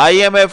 IMF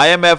IMF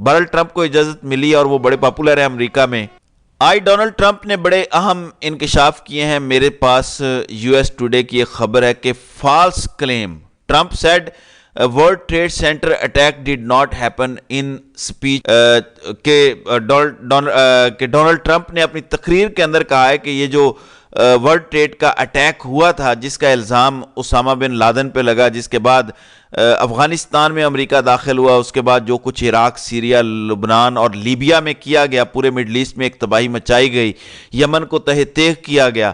بہرحال Trump کو اجازت ملی اور وہ بڑے پاپولر ہیں امریکہ میں۔ آج ڈونلڈ ٹرمپ نے بڑے اہم انکشاف کیے ہیں۔ میرے پاس یو ایس ٹوڈے کی ایک خبر ہے کہ false claim, Trump said World Trade Center attack did not happen in speech, کہ ڈونلڈ ٹرمپ نے اپنی تقریر کے اندر کہا ہے کہ یہ جو ورلڈ ٹریڈ کا اٹیک ہوا تھا، جس کا الزام اسامہ بن لادن پہ لگا، جس کے بعد افغانستان میں امریکہ داخل ہوا، اس کے بعد جو کچھ عراق، سیریا، لبنان اور لیبیا میں کیا گیا، پورے مڈل ایسٹ میں ایک تباہی مچائی گئی، یمن کو تہہ تیغ کیا گیا،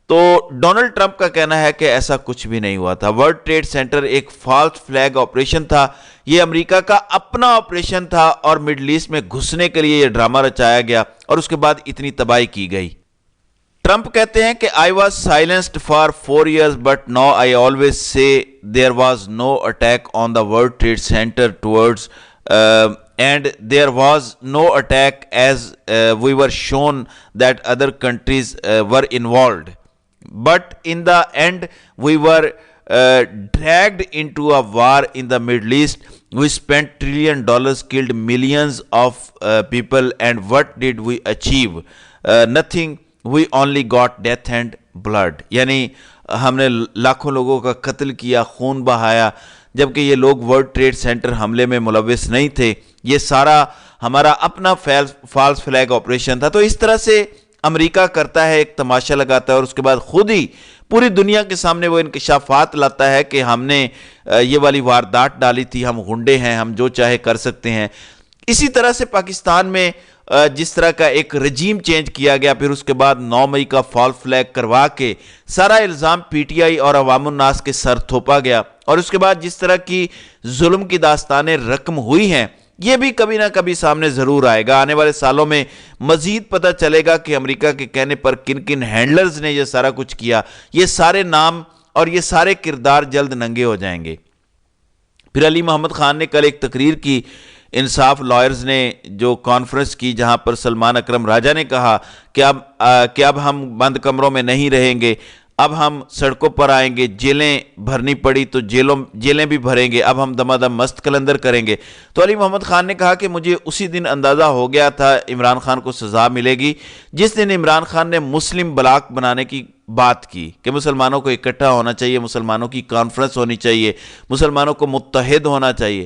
تو ڈونلڈ ٹرمپ کا کہنا ہے کہ ایسا کچھ بھی نہیں ہوا تھا۔ ورلڈ ٹریڈ سینٹر ایک فالس فلیگ آپریشن تھا، یہ امریکہ کا اپنا آپریشن تھا اور مڈل ایسٹ میں گھسنے کے لیے یہ ڈرامہ رچایا گیا اور اس کے بعد اتنی تباہی کی گئی۔ ٹرمپ کہتے ہیں کہ I was silenced for 4 years but now I always say there was no attack on the World Trade Center towards and there was no attack as we were shown that other countries were involved. But in the end we were dragged into a war in the Middle East. We spent $1 trillion, killed millions of people, and what did we achieve? Nothing. We only got death and blood. یعنی ہم نے لاکھوں لوگوں کا قتل کیا، خون بہایا، جبکہ یہ لوگ ورلڈ ٹریڈ سینٹر حملے میں ملوث نہیں تھے، یہ سارا ہمارا اپنا فالس فلیگ آپریشن تھا۔ تو اس طرح سے امریکہ کرتا ہے، ایک تماشا لگاتا ہے اور اس کے بعد خود ہی پوری دنیا کے سامنے وہ انکشافات لاتا ہے کہ ہم نے یہ والی واردات ڈالی تھی، ہم غنڈے ہیں، ہم جو چاہے کر سکتے ہیں۔ اسی طرح سے پاکستان میں جس طرح کا ایک رجیم چینج کیا گیا، پھر اس کے بعد 9 مئی کا فال فلیگ کروا کے سارا الزام پی ٹی آئی اور عوام الناس کے سر تھوپا گیا، اور اس کے بعد جس طرح کی ظلم کی داستانیں رقم ہوئی ہیں، یہ بھی کبھی نہ کبھی سامنے ضرور آئے گا۔ آنے والے سالوں میں مزید پتہ چلے گا کہ امریکہ کے کہنے پر کن کن ہینڈلرز نے یہ سارا کچھ کیا، یہ سارے نام اور یہ سارے کردار جلد ننگے ہو جائیں گے۔ پھر علی محمد خان نے کل ایک تقریر کی، انصاف لائرز نے جو کانفرنس کی، جہاں پر سلمان اکرم راجہ نے کہا کہ اب ہم بند کمروں میں نہیں رہیں گے، اب ہم سڑکوں پر آئیں گے، جیلیں بھرنی پڑی تو جیلیں بھی بھریں گے، اب ہم دما دم مست کلندر کریں گے۔ تو علی محمد خان نے کہا کہ مجھے اسی دن اندازہ ہو گیا تھا عمران خان کو سزا ملے گی جس دن عمران خان نے مسلم بلاک بنانے کی بات کی کہ مسلمانوں کو اکٹھا ہونا چاہیے، مسلمانوں کی کانفرنس ہونی چاہیے، مسلمانوں کو متحد ہونا چاہیے۔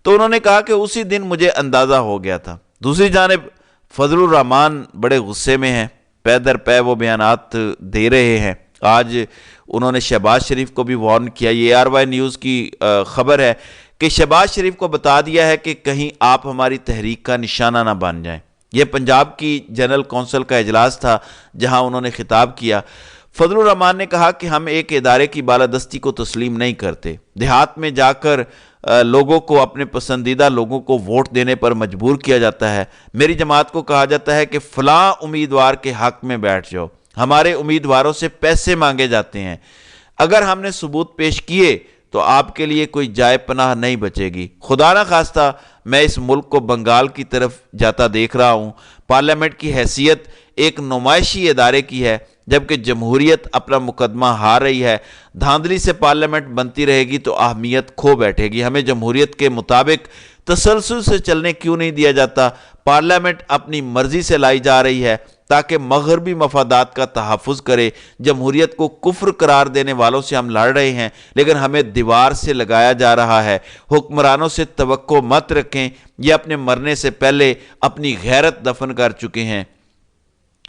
تو انہوں نے کہا کہ اسی دن مجھے اندازہ ہو گیا تھا۔ دوسری جانب فضل الرحمان بڑے غصے میں ہیں، پے در پے وہ بیانات دے رہے ہیں۔ آج انہوں نے شہباز شریف کو بھی وارن کیا۔ یہ ARY نیوز کی خبر ہے کہ شہباز شریف کو بتا دیا ہے کہ کہیں آپ ہماری تحریک کا نشانہ نہ بن جائیں۔ یہ پنجاب کی جنرل کونسل کا اجلاس تھا جہاں انہوں نے خطاب کیا۔ فضل الرحمان نے کہا کہ ہم ایک ادارے کی بالادستی کو تسلیم نہیں کرتے۔ دیہات میں جا کر لوگوں کو، اپنے پسندیدہ لوگوں کو ووٹ دینے پر مجبور کیا جاتا ہے۔ میری جماعت کو کہا جاتا ہے کہ فلاں امیدوار کے حق میں بیٹھ جاؤ، ہمارے امیدواروں سے پیسے مانگے جاتے ہیں۔ اگر ہم نے ثبوت پیش کیے تو آپ کے لیے کوئی جائے پناہ نہیں بچے گی۔ خدا نہ خواستہ میں اس ملک کو بنگال کی طرف جاتا دیکھ رہا ہوں۔ پارلیمنٹ کی حیثیت ایک نمائشی ادارے کی ہے، جبکہ جمہوریت اپنا مقدمہ ہار رہی ہے۔ دھاندلی سے پارلیمنٹ بنتی رہے گی تو اہمیت کھو بیٹھے گی۔ ہمیں جمہوریت کے مطابق تسلسل سے چلنے کیوں نہیں دیا جاتا؟ پارلیمنٹ اپنی مرضی سے لائی جا رہی ہے تاکہ مغربی مفادات کا تحفظ کرے۔ جمہوریت کو کفر قرار دینے والوں سے ہم لڑ رہے ہیں، لیکن ہمیں دیوار سے لگایا جا رہا ہے۔ حکمرانوں سے توقع مت رکھیں، یہ اپنے مرنے سے پہلے اپنی غیرت دفن کر چکے ہیں۔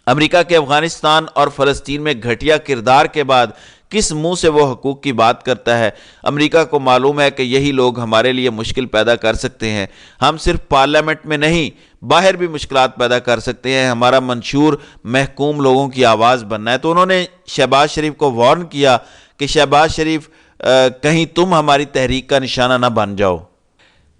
امریکہ کے افغانستان اور فلسطین میں گھٹیا کردار کے بعد کس منہ سے وہ حقوق کی بات کرتا ہے؟ امریکہ کو معلوم ہے کہ یہی لوگ ہمارے لیے مشکل پیدا کر سکتے ہیں۔ ہم صرف پارلیمنٹ میں نہیں، باہر بھی مشکلات پیدا کر سکتے ہیں۔ ہمارا منشور محکوم لوگوں کی آواز بننا ہے۔ تو انہوں نے شہباز شریف کو وارن کیا کہ شہباز شریف کہیں تم ہماری تحریک کا نشانہ نہ بن جاؤ۔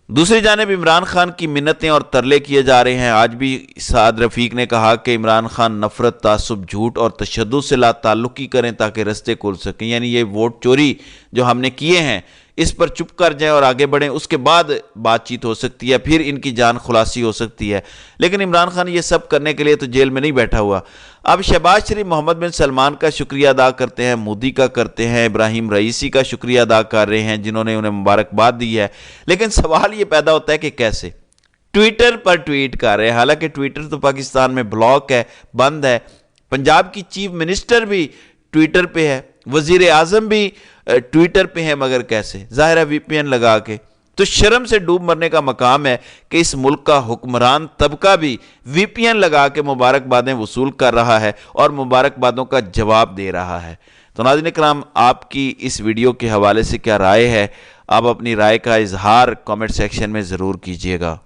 دوسری جانب عمران خان کی منتیں اور ترلے کیے جا رہے ہیں۔ آج بھی سعد رفیق نے کہا کہ عمران خان نفرت، تعصب، جھوٹ اور تشدد سے لا تعلقی کریں تاکہ رستے کھل سکیں۔ یعنی یہ ووٹ چوری جو ہم نے کیے ہیں، اس پر چپ کر جائیں اور آگے بڑھیں، اس کے بعد بات چیت ہو سکتی ہے، پھر ان کی جان خلاصی ہو سکتی ہے۔ لیکن عمران خان یہ سب کرنے کے لیے تو جیل میں نہیں بیٹھا ہوا۔ اب شہباز شریف محمد بن سلمان کا شکریہ ادا کرتے ہیں، مودی کا کرتے ہیں، ابراہیم رئیسی کا شکریہ ادا کر رہے ہیں جنہوں نے انہیں مبارکباد دی ہے، لیکن سوال یہ پیدا ہوتا ہے کہ کیسے؟ ٹویٹر پر ٹویٹ کر رہے ہیں، حالانکہ ٹویٹر تو پاکستان میں بلاک ہے، بند ہے۔ پنجاب کی چیف منسٹر بھی ٹویٹر پہ ہے، وزیر اعظم بھی ٹویٹر پہ ہیں، مگر کیسے؟ ظاہر ہے وی پی این لگا کے۔ تو شرم سے ڈوب مرنے کا مقام ہے کہ اس ملک کا حکمران طبقہ بھی وی پی این لگا کے مبارکبادیں وصول کر رہا ہے اور مبارکبادوں کا جواب دے رہا ہے۔ تو ناظرین کرام، آپ کی اس ویڈیو کے حوالے سے کیا رائے ہے؟ آپ اپنی رائے کا اظہار کامنٹ سیکشن میں ضرور کیجیے گا۔